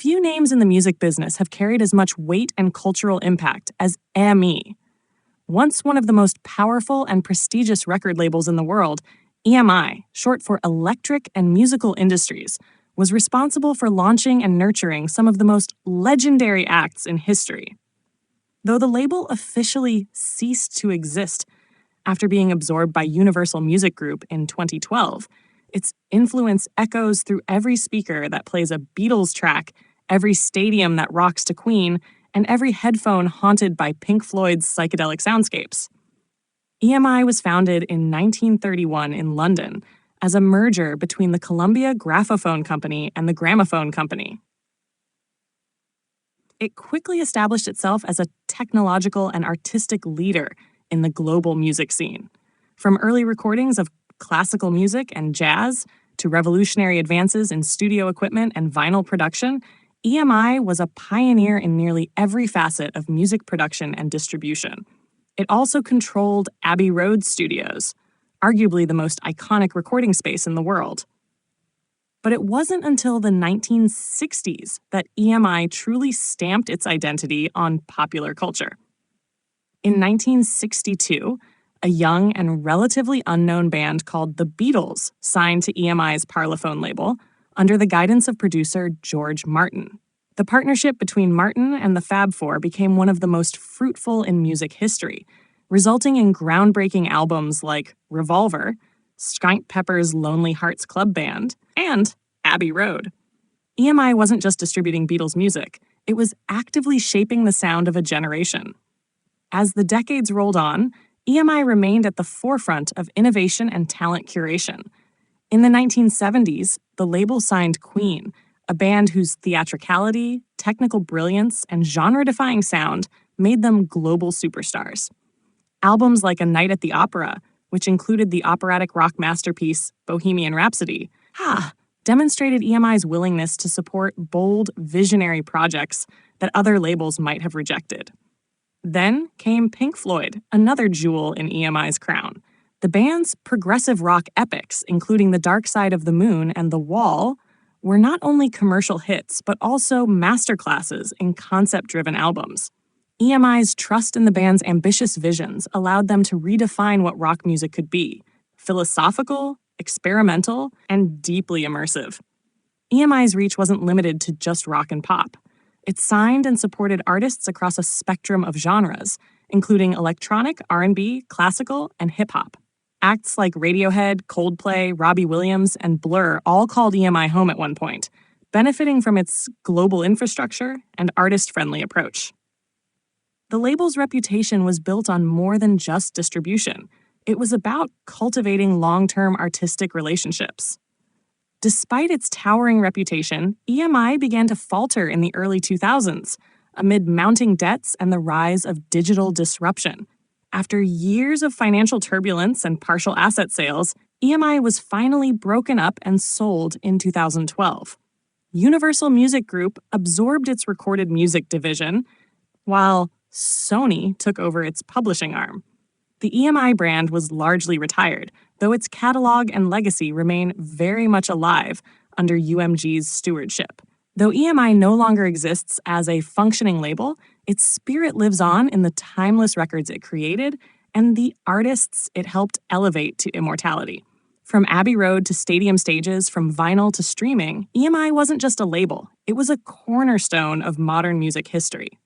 Few names in the music business have carried as much weight and cultural impact as EMI. Once one of the most powerful and prestigious record labels in the world, EMI, short for Electric and Musical Industries, was responsible for launching and nurturing some of the most legendary acts in history. Though the label officially ceased to exist after being absorbed by Universal Music Group in 2012, its influence echoes through every speaker that plays a Beatles track, every stadium that rocks to Queen, and every headphone haunted by Pink Floyd's psychedelic soundscapes. EMI was founded in 1931 in London as a merger between the Columbia Graphophone Company and the Gramophone Company. It quickly established itself as a technological and artistic leader in the global music scene. From early recordings of classical music and jazz to revolutionary advances in studio equipment and vinyl production, EMI was a pioneer in nearly every facet of music production and distribution. It also controlled Abbey Road Studios, arguably the most iconic recording space in the world. But it wasn't until the 1960s that EMI truly stamped its identity on popular culture. In 1962, a young and relatively unknown band called the Beatles signed to EMI's Parlophone label under the guidance of producer George Martin. The partnership between Martin and the Fab Four became one of the most fruitful in music history, resulting in groundbreaking albums like Revolver, Sgt. Pepper's Lonely Hearts Club Band, and Abbey Road. EMI wasn't just distributing Beatles music, it was actively shaping the sound of a generation. As the decades rolled on, EMI remained at the forefront of innovation and talent curation. In the 1970s, the label signed Queen, a band whose theatricality, technical brilliance, and genre-defying sound made them global superstars. Albums like A Night at the Opera, which included the operatic rock masterpiece Bohemian Rhapsody, demonstrated EMI's willingness to support bold, visionary projects that other labels might have rejected. Then came Pink Floyd, another jewel in EMI's crown. The band's progressive rock epics, including The Dark Side of the Moon and The Wall, were not only commercial hits, but also masterclasses in concept-driven albums. EMI's trust in the band's ambitious visions allowed them to redefine what rock music could be: philosophical, experimental, and deeply immersive. EMI's reach wasn't limited to just rock and pop. It signed and supported artists across a spectrum of genres, including electronic, R&B, classical, and hip-hop. Acts like Radiohead, Coldplay, Robbie Williams, and Blur all called EMI home at one point, benefiting from its global infrastructure and artist-friendly approach. The label's reputation was built on more than just distribution. It was about cultivating long-term artistic relationships. Despite its towering reputation, EMI began to falter in the early 2000s, amid mounting debts and the rise of digital disruption. After years of financial turbulence and partial asset sales, EMI was finally broken up and sold in 2012. Universal Music Group absorbed its recorded music division, while Sony took over its publishing arm. The EMI brand was largely retired, though its catalog and legacy remain very much alive under UMG's stewardship. Though EMI no longer exists as a functioning label, its spirit lives on in the timeless records it created and the artists it helped elevate to immortality. From Abbey Road to stadium stages, from vinyl to streaming, EMI wasn't just a label, it was a cornerstone of modern music history.